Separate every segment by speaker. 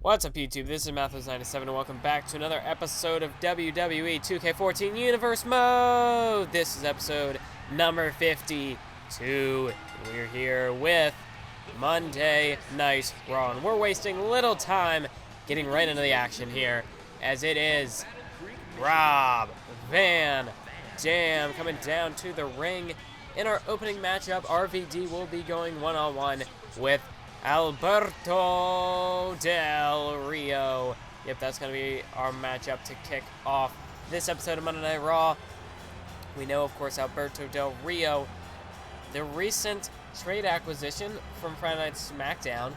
Speaker 1: What's up, YouTube? This is Mathos97, and welcome back to another episode of WWE 2K14 Universe Mode! This is episode number 52. We're here with Monday Night Raw, and we're wasting little time getting right into the action here, as it is Rob Van Dam coming down to the ring. In our opening matchup, RVD will be going one-on-one with Alberto Del Rio. Yep, that's going to be our matchup to kick off this episode of Monday Night Raw. We know, of course, Alberto Del Rio, the recent trade acquisition from Friday Night SmackDown.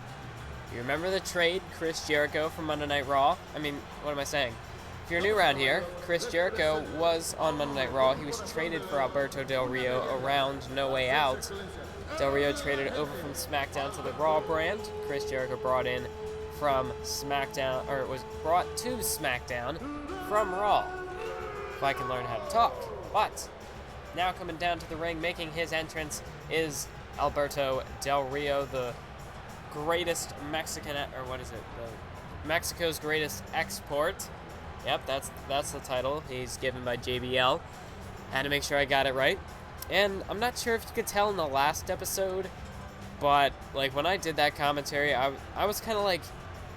Speaker 1: You remember the trade, Chris Jericho from Monday Night Raw? I mean, what am I saying? If you're new around here, Chris Jericho was on Monday Night Raw. He was traded for Alberto Del Rio around No Way Out. Del Rio traded over from SmackDown to the Raw brand. Chris Jericho brought in from SmackDown, or was brought to SmackDown from Raw. If I can learn how to talk. But now coming down to the ring, making his entrance, is Alberto Del Rio, the greatest Mexican, or what is it? Mexico's greatest export. Yep, that's the title he's given by JBL. Had to make sure I got it right. And I'm not sure if you could tell in the last episode, but like when I did that commentary, I was kind of like,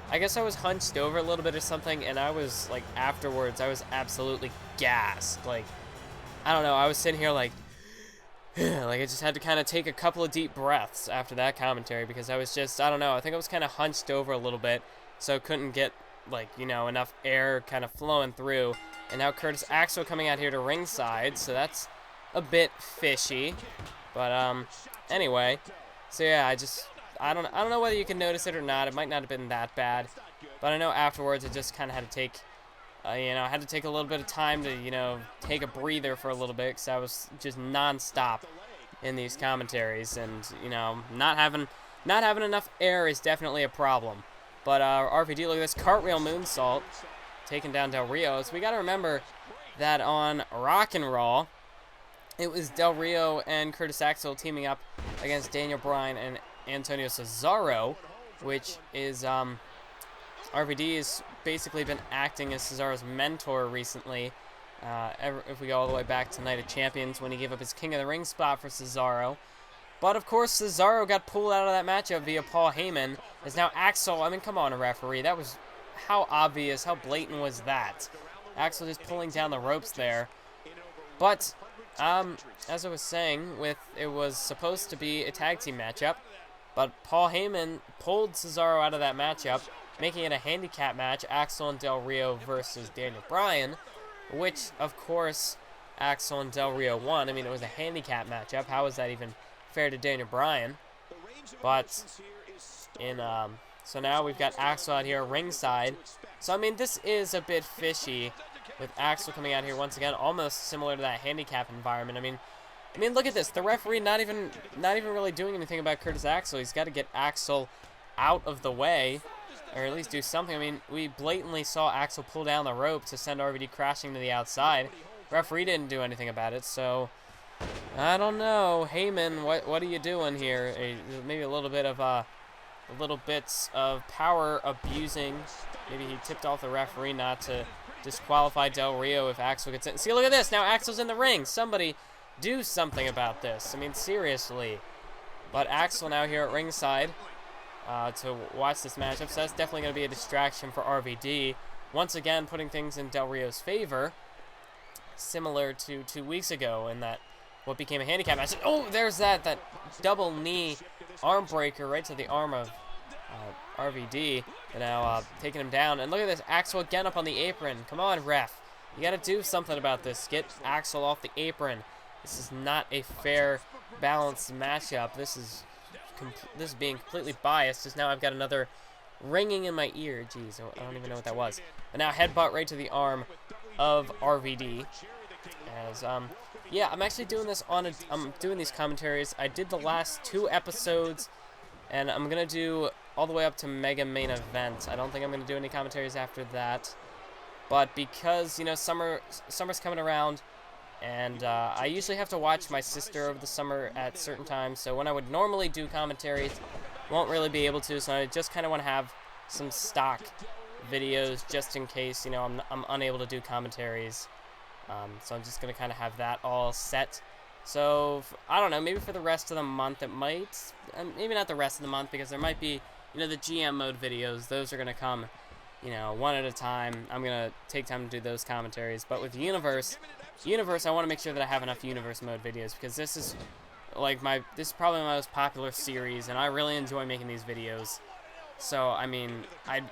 Speaker 1: I guess I was hunched over a little bit or something, and I was like, afterwards, I was absolutely gassed. Like, I don't know, I was sitting here like I just had to kind of take a couple of deep breaths after that commentary, because I was just, I don't know, I think I was kind of hunched over a little bit, so couldn't get, like, you know, enough air kind of flowing through. And now Curtis Axel coming out here to ringside, so that's a bit fishy. But anyway, so yeah, I don't know whether you can notice it or not. It might not have been that bad, but I know afterwards I just kind of had to take I had to take a little bit of time to, take a breather for a little bit, because I was just non-stop in these commentaries, and, not having enough air is definitely a problem. But RVD, look at this cartwheel moonsault, taking down Del Rio. So we got to remember that on Rockin' Raw, it was Del Rio and Curtis Axel teaming up against Daniel Bryan and Antonio Cesaro, which is, RVD has basically been acting as Cesaro's mentor recently. If we go all the way back to Night of Champions, when he gave up his King of the Ring spot for Cesaro. But of course, Cesaro got pulled out of that matchup via Paul Heyman. Is now Axel. I mean, come on, a referee. That was, how obvious, how blatant was that? Axel just pulling down the ropes there. But as I was saying, it was supposed to be a tag team matchup, but Paul Heyman pulled Cesaro out of that matchup, making it a handicap match, Axel and Del Rio versus Daniel Bryan, which, of course, Axel and Del Rio won. I mean, it was a handicap matchup. How is that even fair to Daniel Bryan? But so now we've got Axel out here ringside. So I mean, this is a bit fishy, with Axel coming out here once again, almost similar to that handicap environment. I mean, look at this. The referee not even really doing anything about Curtis Axel. He's got to get Axel out of the way, or at least do something. I mean, we blatantly saw Axel pull down the rope to send RVD crashing to the outside. Referee didn't do anything about it, so I don't know. Heyman, what are you doing here? Maybe a little bits of power abusing. Maybe he tipped off the referee not to disqualify Del Rio if Axel gets in. See, look at this. Now Axel's in the ring. Somebody do something about this. I mean, seriously. But Axel now here at ringside to watch this matchup. So that's definitely going to be a distraction for RVD. Once again, putting things in Del Rio's favor. Similar to 2 weeks ago in that what became a handicap match. Oh, there's that double knee arm breaker right to the arm of RVD. And now taking him down. And look at this. Axel again up on the apron. Come on, ref. You got to do something about this. Get Axel off the apron. This is not a fair, balanced matchup. This is being completely biased. Just now I've got another ringing in my ear. Jeez, I don't even know what that was. But now headbutt right to the arm of RVD. As yeah, I'm actually doing this I'm doing these commentaries. I did the last 2 episodes, and I'm gonna do all the way up to Mega Main Event. I don't think I'm gonna do any commentaries after that. But because summer's coming around, and I usually have to watch my sister over the summer at certain times. So when I would normally do commentaries, won't really be able to. So I just kind of want to have some stock videos just in case, you know, I'm unable to do commentaries. So I'm just going to kind of have that all set. So, I don't know, maybe for the rest of the month it might, maybe not the rest of the month, because there might be, you know, the GM mode videos. Those are going to come, you know, one at a time. I'm going to take time to do those commentaries. But with Universe, I want to make sure that I have enough Universe mode videos, because this is, like, this is probably my most popular series, and I really enjoy making these videos. So, I mean, I'd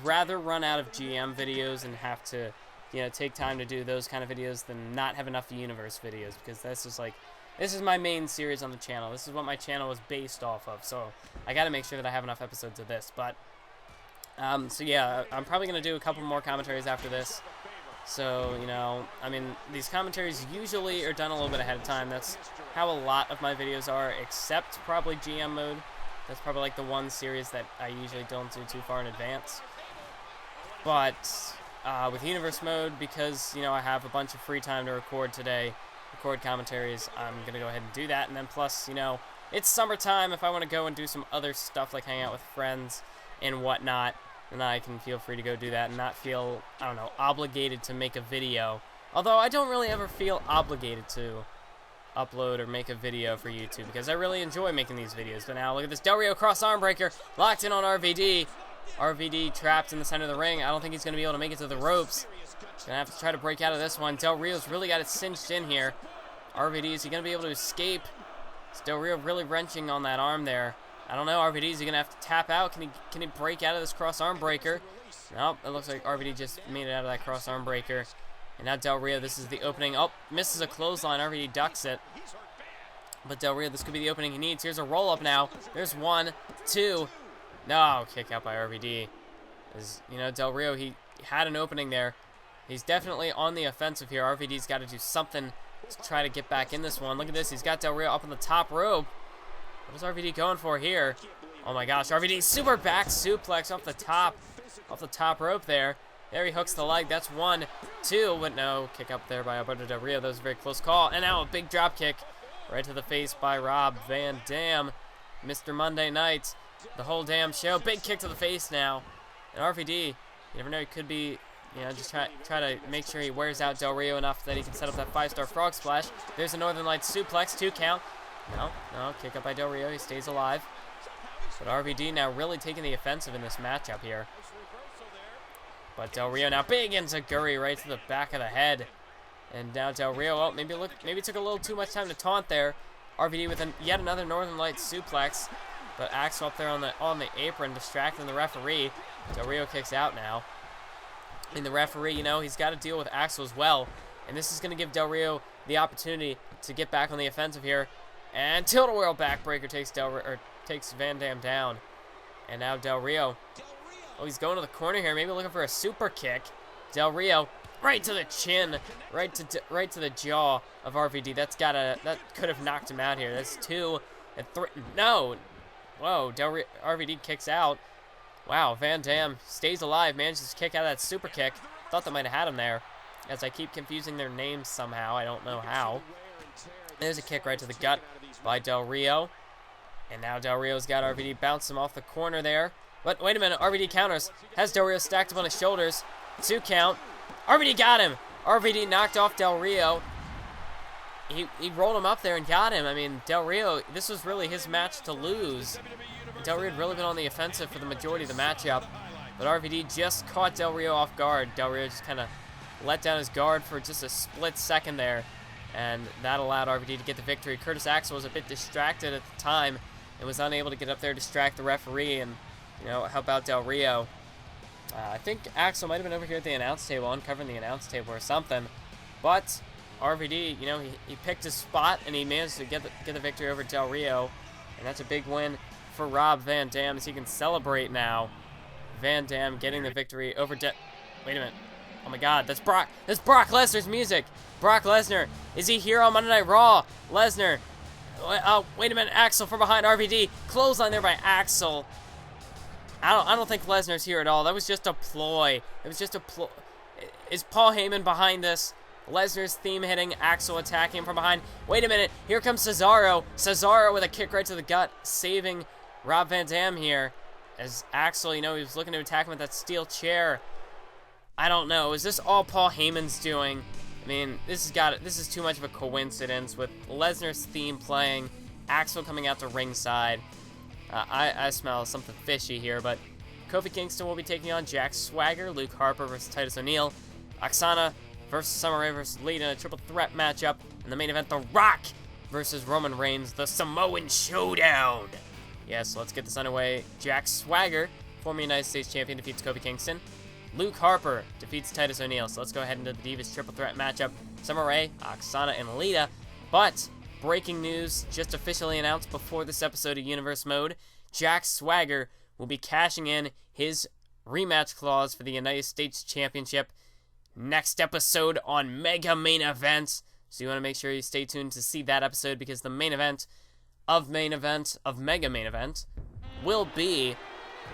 Speaker 1: rather run out of GM videos and have to, you know, take time to do those kind of videos than not have enough Universe videos, because this is my main series on the channel. This is what my channel was based off of, so I got to make sure that I have enough episodes of this. But, so yeah, I'm probably going to do a couple more commentaries after this. So, you know, I mean, these commentaries usually are done a little bit ahead of time. That's how a lot of my videos are, except probably GM mode. That's probably like the one series that I usually don't do too far in advance. But with Universe mode, because, you know, I have a bunch of free time to record commentaries, I'm going to go ahead and do that. And then plus, you know, it's summertime. If I want to go and do some other stuff like hang out with friends and whatnot, then I can feel free to go do that and not feel, I don't know, obligated to make a video. Although I don't really ever feel obligated to upload or make a video for YouTube, because I really enjoy making these videos. But now look at this Del Rio cross arm breaker, locked in on RVD. RVD trapped in the center of the ring. I don't think he's going to be able to make it to the ropes. He's going to have to try to break out of this one. Del Rio's really got it cinched in here. RVD, is he going to be able to escape? Is Del Rio really wrenching on that arm there? I don't know. RVD, is he going to have to tap out? Can he break out of this cross arm breaker? Nope, it looks like RVD just made it out of that cross arm breaker. And now Del Rio, this is the opening. Oh, misses a clothesline. RVD ducks it. But Del Rio, this could be the opening he needs. Here's a roll-up now. There's 1, 2. No, kick out by RVD. You know, Del Rio, he had an opening there. He's definitely on the offensive here. RVD's got to do something to try to get back in this one. Look at this. He's got Del Rio up on the top rope. What is RVD going for here? Oh my gosh, RVD super back suplex off the top rope there. There he hooks the leg. That's 1, 2. But no, kick up there by Alberto Del Rio. That was a very close call. And now a big drop kick right to the face by Rob Van Dam. Mr. Monday Night. The whole damn show. Big kick to the face now. And RVD, you never know, he could be, you know, just try to make sure he wears out Del Rio enough that he can set up that 5-star frog splash. There's a Northern Lights suplex, 2 count. No, kick up by Del Rio. He stays alive. But RVD now really taking the offensive in this matchup here. But Del Rio now big enziguri right to the back of the head. And now Del Rio, oh, maybe took a little too much time to taunt there. RVD with yet another Northern Lights suplex. But Axel up there on the apron, distracting the referee. Del Rio kicks out now. And the referee, you know, he's got to deal with Axel as well. And this is going to give Del Rio the opportunity to get back on the offensive here. And tilt-a-whirl backbreaker takes Van Dam down. And now Del Rio. Oh, he's going to the corner here, maybe looking for a super kick. Del Rio right to the chin, right to the jaw of RVD. That could have knocked him out here. That's 2 and 3. No. Whoa, RVD kicks out. Wow, Van Dam stays alive, manages to kick out of that super kick. Thought that might have had him there, as I keep confusing their names somehow. I don't know how. There's a kick right to the gut by Del Rio. And now Del Rio's got RVD bounce him off the corner there. But wait a minute, RVD counters. Has Del Rio stacked up on his shoulders. 2 count. RVD got him. RVD knocked off Del Rio. He rolled him up there and got him. I mean, Del Rio, this was really his match to lose. Del Rio had really been on the offensive for the majority of the matchup. But RVD just caught Del Rio off guard. Del Rio just kind of let down his guard for just a split second there. And that allowed RVD to get the victory. Curtis Axel was a bit distracted at the time and was unable to get up there, distract the referee, and, you know, help out Del Rio. I think Axel might have been over here at the announce table, uncovering the announce table or something. But RVD, you know, he picked his spot and he managed to get the victory over Del Rio. And that's a big win for Rob Van Dam, as he can celebrate now. Van Dam getting the victory over Wait a minute. Oh my god, that's Brock Lesnar's music. Brock Lesnar, is he here on Monday Night Raw? Lesnar. Oh, wait a minute, Axel from behind RVD. Clothesline there by Axel. I don't think Lesnar's here at all. That was just a ploy. It was just a ploy. Is Paul Heyman behind this? Lesnar's theme hitting, Axel attacking him from behind. Wait a minute, here comes Cesaro. Cesaro with a kick right to the gut, saving Rob Van Dam here. As Axel, you know, he was looking to attack him with that steel chair. I don't know. Is this all Paul Heyman's doing? I mean, this is too much of a coincidence with Lesnar's theme playing, Axel coming out to ringside. I smell something fishy here, but Kofi Kingston will be taking on Jack Swagger, Luke Harper versus Titus O'Neil, Oksana versus Summer Rae versus Lita in a triple threat matchup. In the main event, The Rock versus Roman Reigns, the Samoan Showdown. Yes, let's get this underway. Jack Swagger, former United States champion, defeats Kofi Kingston. Luke Harper defeats Titus O'Neil. So let's go ahead into the Divas triple threat matchup. Summer Rae, Oksana, and Lita. But breaking news just officially announced before this episode of Universe Mode. Jack Swagger will be cashing in his rematch clause for the United States Championship next episode on Mega Main Event. So you want to make sure you stay tuned to see that episode, because the main event of Mega Main Event will be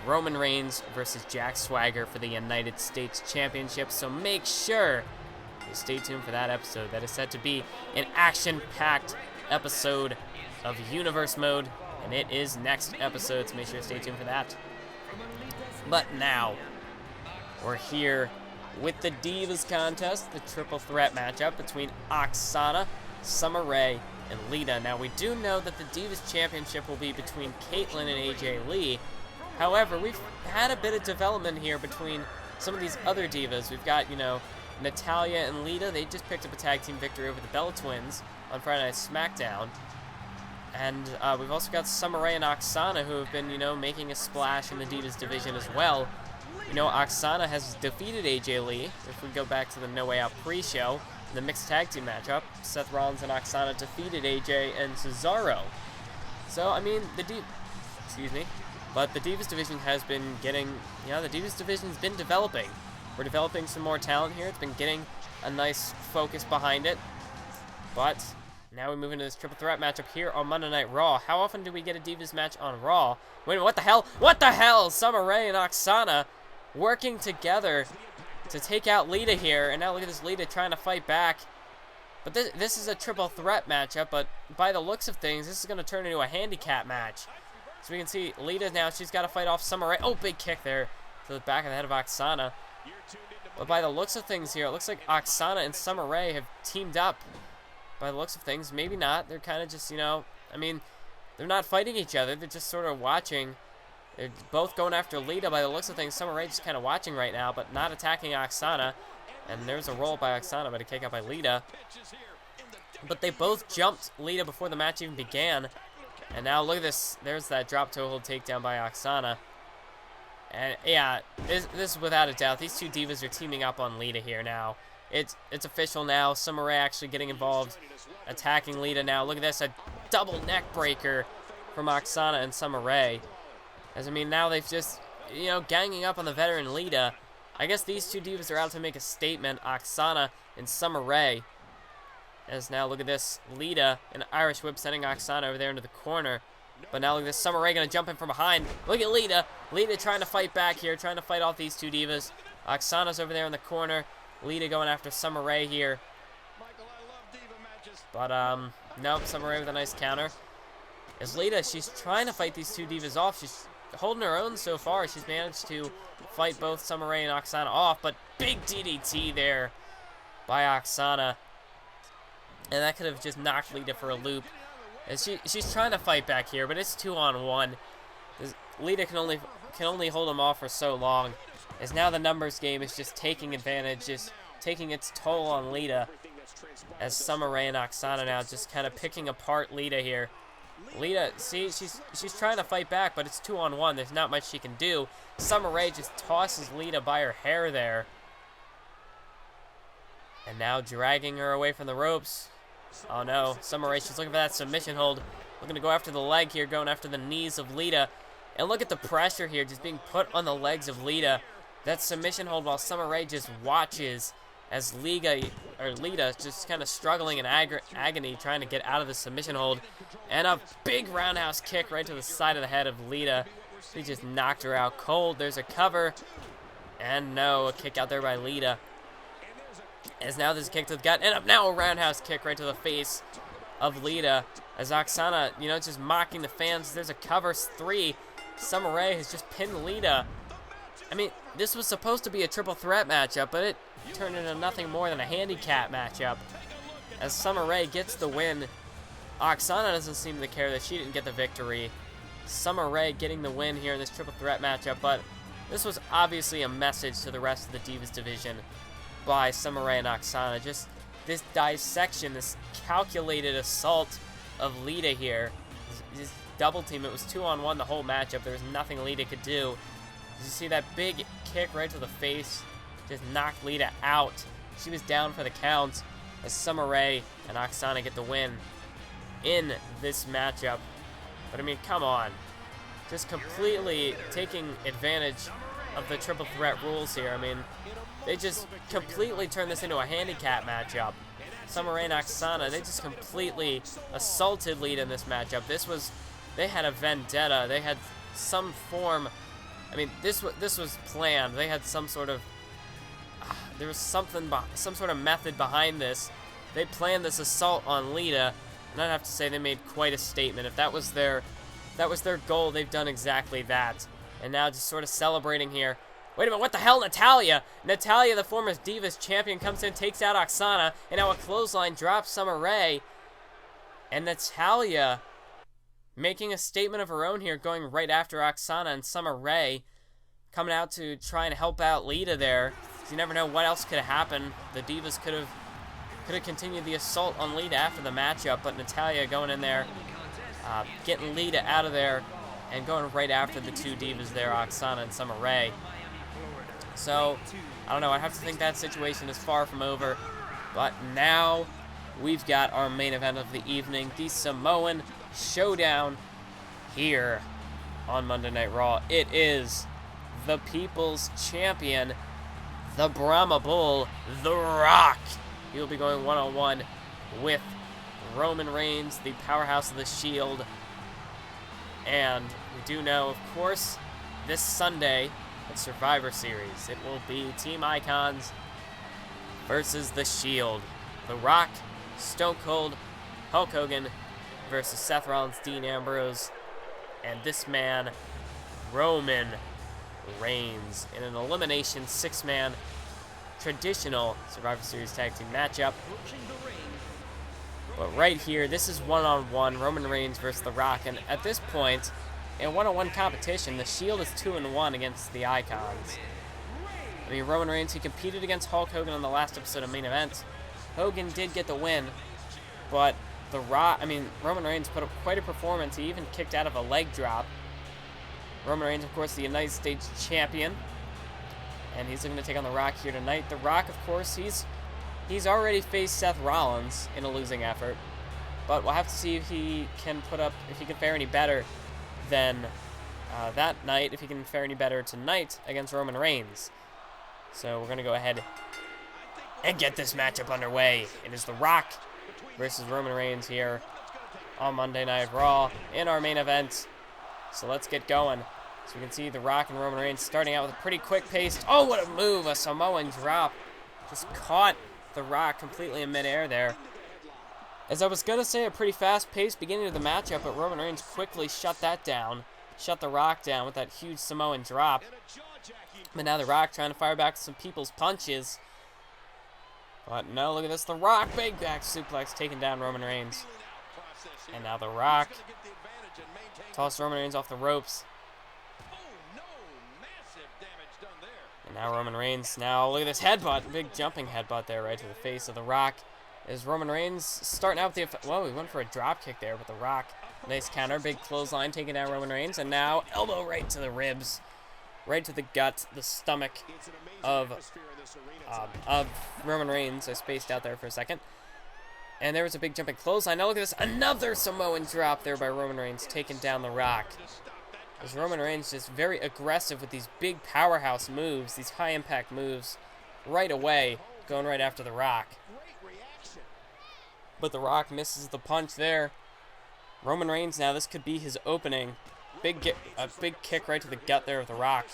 Speaker 1: Roman Reigns versus Jack Swagger for the United States Championship. So make sure you stay tuned for that episode. That is set to be an action-packed episode of Universe Mode, and it is next episode, so make sure to stay tuned for that. But now, we're here with the Divas contest, the triple threat matchup between Oksana, Summer Rae, and Lita. Now, we do know that the Divas Championship will be between Caitlyn and AJ Lee. However, we've had a bit of development here between some of these other Divas. We've got, you know, Natalya and Lita. They just picked up a tag team victory over the Bella Twins on Friday Night SmackDown. And we've also got Summer Rae and Oksana, who have been, you know, making a splash in the Divas division as well. You know, Oksana has defeated AJ Lee. If we go back to the No Way Out pre-show, the mixed tag team matchup, Seth Rollins and Oksana defeated AJ and Cesaro. So, I mean, but the Divas division has been getting, you know, the Divas division's been developing. We're developing some more talent here. It's been getting a nice focus behind it. But now we move into this triple threat matchup here on Monday Night Raw. How often do we get a Divas match on Raw? Wait, what the hell? What the hell? Summer Rae and Oksana working together to take out Lita here. And now look at this Lita trying to fight back. But this is a triple threat matchup, but by the looks of things, this is going to turn into a handicap match. So we can see Lita now, she's got to fight off Summer Rae. Oh, big kick there to the back of the head of Oksana. But by the looks of things here, it looks like Oksana and Summer Rae have teamed up. By the looks of things, maybe not. They're kind of just, you know, I mean, they're not fighting each other. They're just sort of watching. They're both going after Lita. By the looks of things, Summer Rae just kind of watching right now, but not attacking Oksana. And there's a roll by Oksana, but a kick out by Lita. But they both jumped Lita before the match even began. And now look at this. There's that drop toe hold takedown by Oksana. And yeah, this is without a doubt. These two Divas are teaming up on Lita here now. It's official now. Summer Rae actually getting involved, attacking Lita now. Look at this, a double neck breaker from Oksana and Summer Rae. As I mean, now they've just, you know, ganging up on the veteran Lita. I guess these two Divas are out to make a statement, Oksana and Summer Rae. As now, look at this, Lita, an Irish whip sending Oksana over there into the corner. But now look at this, Summer Rae going to jump in from behind. Look at Lita. Lita trying to fight back here, trying to fight off these two Divas. Oksana's over there in the corner. Lita going after Summer Rae here. But, nope, Summer Rae with a nice counter. As Lita, she's trying to fight these two Divas off. She's holding her own so far. She's managed to fight both Summer Rae and Oksana off. But big DDT there by Oksana. And that could have just knocked Lita for a loop. As she's trying to fight back here, but it's 2-on-1. Lita can only hold him off for so long. As now the numbers game is just taking advantage, just taking its toll on Lita. As Summer Rae and Oksana now just kind of picking apart Lita here. Lita, see, she's trying to fight back, but it's 2-on-1. There's not much she can do. Summer Rae just tosses Lita by her hair there. And now dragging her away from the ropes. Oh no, Summer Rae, she's looking for that submission hold. Looking to go after the leg here, going after the knees of Lita. And look at the pressure here, just being put on the legs of Lita. That submission hold while Summer Rae just watches as Lita just kind of struggling in agony, trying to get out of the submission hold. And a big roundhouse kick right to the side of the head of Lita. He just knocked her out cold. There's a cover. And no, a kick out there by Lita. As now there's a kick to the gut, and now a roundhouse kick right to the face of Lita. As Oksana, you know, just mocking the fans. There's a cover 3. Summer Rae has just pinned Lita. I mean, this was supposed to be a triple threat matchup, but it turned into nothing more than a handicap matchup. As Summer Rae gets the win, Oksana doesn't seem to care that she didn't get the victory. Summer Rae getting the win here in this triple threat matchup, but this was obviously a message to the rest of the Divas division by Summer Rae and Oksana. Just this dissection, this calculated assault of Lita here. This double team, it was 2-on-1 the whole matchup. There was nothing Lita could do. Did you see that big kick right to the face? Just knocked Lita out. She was down for the count as Summer Rae and Oksana get the win in this matchup. But I mean, come on. Just completely taking advantage of the triple threat rules here. I mean, they just completely turned this into a handicap matchup. Summer Rae and Oksana, they just completely assaulted Lita in this matchup. They had a vendetta. They had some form. I mean, this was planned. They had some sort of, there was some sort of method behind this. They planned this assault on Lita, and I'd have to say they made quite a statement. If that was their goal, they've done exactly that. And now just sort of celebrating here. Wait a minute, what the hell, Natalya? Natalya, the former Divas champion, comes in, takes out Oksana, and now a clothesline drops Summer Rae. And Natalya making a statement of her own here, going right after Oksana, and Summer Rae coming out to try and help out Lita there. You never know what else could have happened. The Divas could have continued the assault on Lita after the matchup, but Natalya going in there, getting Lita out of there, and going right after the two Divas there, Oksana and Summer Rae. So, I don't know, I have to think that situation is far from over. But now, we've got our main event of the evening, the Samoan Showdown here on Monday Night Raw. It is the People's Champion, the Brahma Bull, The Rock. He'll be going one-on-one with Roman Reigns, the powerhouse of the Shield. And we do know, of course, this Sunday at Survivor Series, it will be Team Icons versus the Shield. The Rock, Stone Cold, Hulk Hogan versus Seth Rollins, Dean Ambrose, and this man, Roman Reigns, in an elimination six-man traditional Survivor Series tag team matchup. But right here, this is one-on-one, Roman Reigns versus The Rock, and at this point, in one-on-one competition, the Shield is 2-1 against the Icons. I mean, Roman Reigns, he competed against Hulk Hogan on the last episode of Main Event. Hogan did get the win, but Roman Reigns put up quite a performance. He even kicked out of a leg drop. Roman Reigns, of course, the United States champion, and he's looking to take on The Rock here tonight. The Rock, of course, he's already faced Seth Rollins in a losing effort, but we'll have to see if he can fare any better than that night, if he can fare any better tonight against Roman Reigns. So we're going to go ahead and get this matchup underway. It is The Rock versus Roman Reigns here on Monday Night Raw in our main event. So let's get going. So we can see The Rock and Roman Reigns starting out with a pretty quick pace. Oh, what a move! A Samoan drop. Just caught The Rock completely in midair there. As I was going to say, a pretty fast-paced beginning of the matchup, but Roman Reigns quickly shut that down. Shut The Rock down with that huge Samoan drop. But now The Rock trying to fire back some people's punches. But no, look at this. The Rock, big back suplex, taking down Roman Reigns. And now The Rock tossed Roman Reigns off the ropes. And now Roman Reigns, look at this headbutt. Big jumping headbutt there right to the face of The Rock. Is Roman Reigns starting out with whoa, he went for a drop kick there with The Rock. Nice counter, big clothesline taking down Roman Reigns. And now elbow right to the ribs. Right to the gut, the stomach of Roman Reigns. I spaced out there for a second. And there was a big jumping clothesline. Now look at this, another Samoan drop there by Roman Reigns, taking down The Rock. As Roman Reigns just very aggressive with these big powerhouse moves, these high-impact moves, right away, going right after The Rock. But The Rock misses the punch there. Roman Reigns now, this could be his opening. A big kick right to the gut there of The Rock.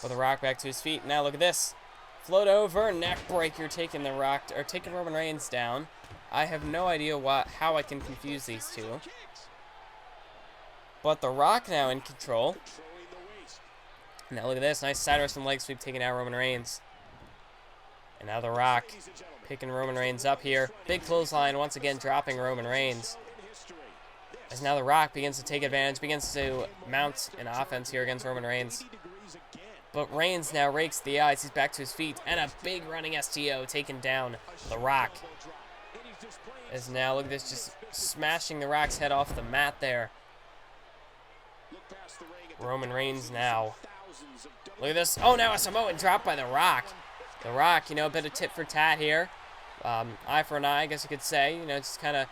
Speaker 1: But The Rock back to his feet. Now look at this. Float over, neck breaker, taking Roman Reigns down. I have no idea how I can confuse these two. But The Rock now in control. Now look at this. Nice side wrist and leg sweep taking out Roman Reigns. And now The Rock picking Roman Reigns up here. Big clothesline once again dropping Roman Reigns. As now The Rock begins to take advantage, begins to mount an offense here against Roman Reigns. But Reigns now rakes the eyes. He's back to his feet. And a big running STO taking down The Rock. As now, look at this, just smashing The Rock's head off the mat there. Roman Reigns now. Look at this. Oh, now a Samoan drop by The Rock. The Rock, you know, a bit of tit for tat here. Eye for an eye, I guess you could say. You know, just kind of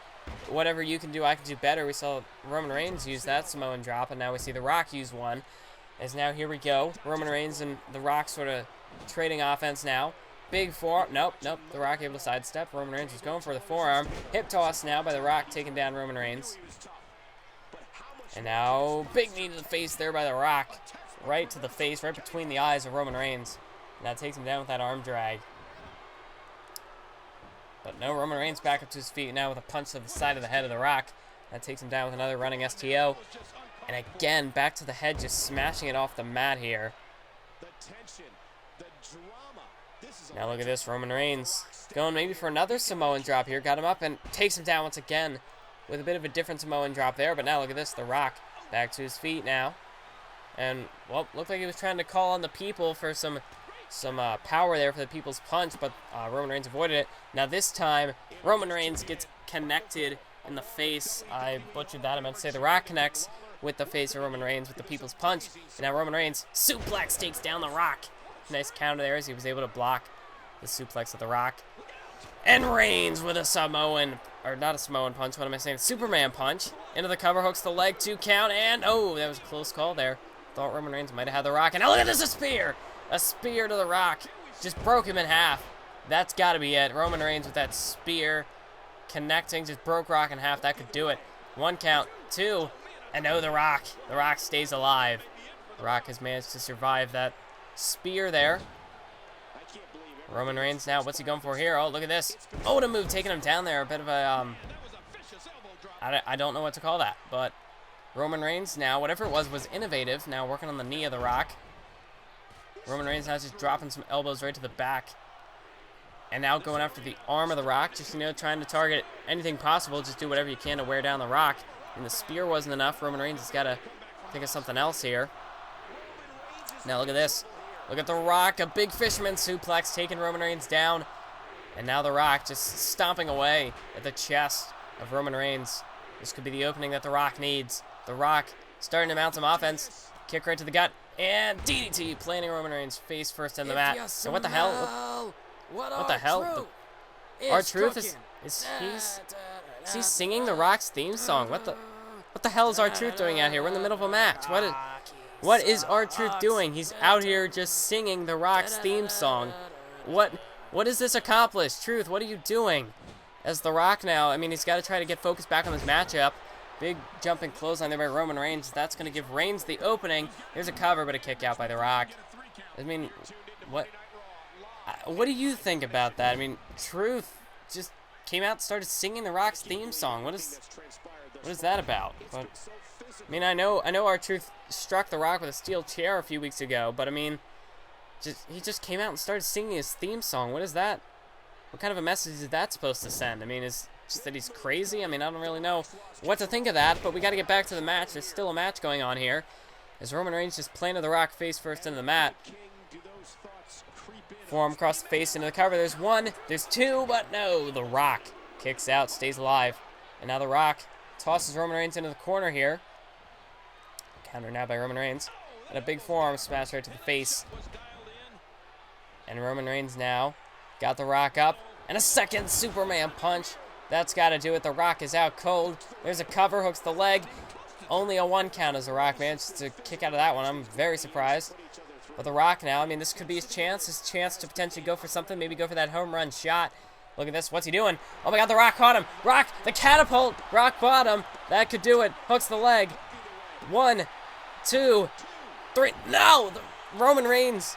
Speaker 1: whatever you can do, I can do better. We saw Roman Reigns use that Samoan drop, and now we see The Rock use one. As now, here we go. Roman Reigns and The Rock sort of trading offense now. Big forearm. Nope. The Rock able to sidestep. Roman Reigns was going for the forearm. Hip toss now by The Rock, taking down Roman Reigns. And now, big knee to the face there by The Rock. Right to the face, right between the eyes of Roman Reigns. And that takes him down with that arm drag. But no, Roman Reigns back up to his feet now with a punch to the side of the head of The Rock. That takes him down with another running STO. And again, back to the head, just smashing it off the mat here. Now look at this, Roman Reigns going maybe for another Samoan drop here. Got him up and takes him down once again with a bit of a different Samoan drop there. But now look at this, The Rock back to his feet now. And, well, looked like he was trying to call on the people for some power there for the people's punch, but Roman Reigns avoided it. Now this time, Roman Reigns gets connected in the face. I butchered that. I meant to say The Rock connects with the face of Roman Reigns with the people's punch. And now Roman Reigns suplex takes down The Rock. Nice counter there as he was able to block the suplex of The Rock. And Reigns with a Samoan, or not a Samoan punch, what am I saying? Superman punch. Into the cover, hooks the leg, 2 count, and oh, that was a close call there. Thought Roman Reigns might have had The Rock, and now look at this, a spear! A spear to The Rock. Just broke him in half. That's got to be it. Roman Reigns with that spear connecting, just broke Rock in half. That could do it. 1 count, 2, and no, The Rock. The Rock stays alive. The Rock has managed to survive that spear there. Roman Reigns now, what's he going for here? Oh, look at this. Oh, the move taking him down there. A bit of a, I don't know what to call that, but Roman Reigns now, whatever it was innovative. Now working on the knee of The Rock. Roman Reigns now just dropping some elbows right to the back. And now going after the arm of The Rock. Just, you know, trying to target anything possible. Just do whatever you can to wear down The Rock. And the spear wasn't enough. Roman Reigns has got to think of something else here. Now look at this. Look at The Rock. A big fisherman suplex taking Roman Reigns down. And now The Rock just stomping away at the chest of Roman Reigns. This could be the opening that The Rock needs. The Rock starting to mount some offense. Kick right to the gut. And DDT, planting Roman Reigns face first in the mat. And what the hell? What the hell? R-Truth is he singing The Rock's theme song? What the hell is R-Truth doing out here? We're in the middle of a match. What is R-Truth doing? He's out here just singing The Rock's theme song. What does this accomplish? Truth, what are you doing? As The Rock now, I mean, he's got to try to get focused back on his matchup. Big jumping clothesline there by Roman Reigns. That's going to give Reigns the opening. There's a cover, but a kick out by The Rock. I mean, what do you think about that? I mean, Truth just came out and started singing The Rock's theme song. What is that about? But, I mean, I know R-Truth struck The Rock with a steel chair a few weeks ago, but I mean, he just came out and started singing his theme song. What is that? What kind of a message is that supposed to send? I mean, is just that he's crazy? I mean, I don't really know what to think of that, but we got to get back to the match. There's still a match going on here. As Roman Reigns just planted The Rock face first into the mat. Forearm across the face into the cover. There's 1, there's 2, but no. The Rock kicks out, stays alive. And now The Rock tosses Roman Reigns into the corner here. Counter now by Roman Reigns. And a big forearm smash right to the face. And Roman Reigns now got The Rock up. And a second Superman punch. That's got to do it. The Rock is out cold. There's a cover, hooks the leg. Only a 1 count as The Rock managed to kick out of that one. I'm very surprised. But The Rock now, I mean, this could be his chance to potentially go for something. Maybe go for that home run shot. Look at this. What's he doing? Oh, my God, The Rock caught him. Rock, the catapult. Rock bottom. That could do it. Hooks the leg. 1, 2, 3. No! Roman Reigns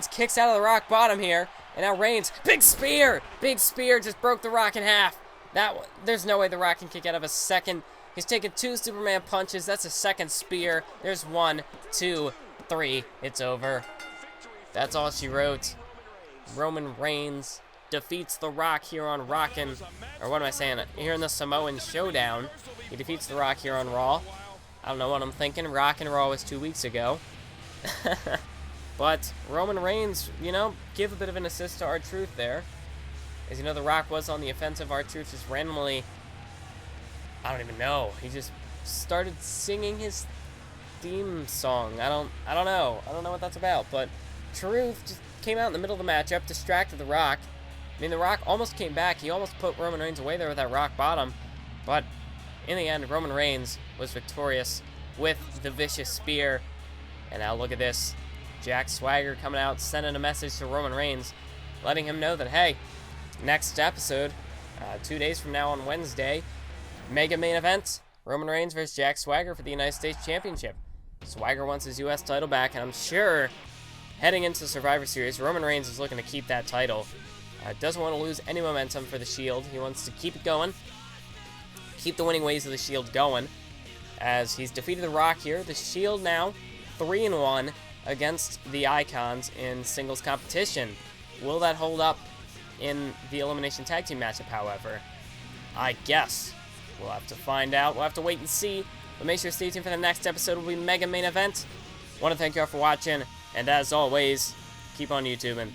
Speaker 1: kicks out of the Rock bottom here. And now Reigns, big spear just broke The Rock in half. There's no way The Rock can kick out of a second He's taking 2 Superman punches. That's a second spear. There's 1, 2, 3. It's over. That's all she wrote. Roman Reigns defeats The Rock here on Rockin', or what am I saying? Here in the Samoan Showdown. He defeats The Rock here on Raw. I don't know what I'm thinking. Rockin' Raw was 2 weeks ago. But Roman Reigns, you know, give a bit of an assist to R-Truth there. As you know, The Rock was on the offensive. R-Truth just randomly, I don't even know. He just started singing his theme song. I don't know. I don't know what that's about. But Truth just came out in the middle of the matchup, distracted The Rock. I mean, The Rock almost came back. He almost put Roman Reigns away there with that rock bottom. But in the end, Roman Reigns was victorious with the vicious spear. And now look at this. Jack Swagger coming out, sending a message to Roman Reigns, letting him know that, hey, next episode, 2 days from now on Wednesday, mega main event, Roman Reigns versus Jack Swagger for the United States Championship. Swagger wants his U.S. title back, and I'm sure heading into Survivor Series, Roman Reigns is looking to keep that title. Doesn't want to lose any momentum for the Shield. He wants to keep it going, keep the winning ways of the Shield going, as he's defeated The Rock here. The Shield now 3-1 against the Icons in singles competition. Will that hold up in the Elimination Tag Team matchup, however? I guess we'll have to find out. We'll have to wait and see. But make sure to stay tuned for the next episode. Will be Mega Main Event. Want to thank you all for watching. And as always, keep on YouTubing.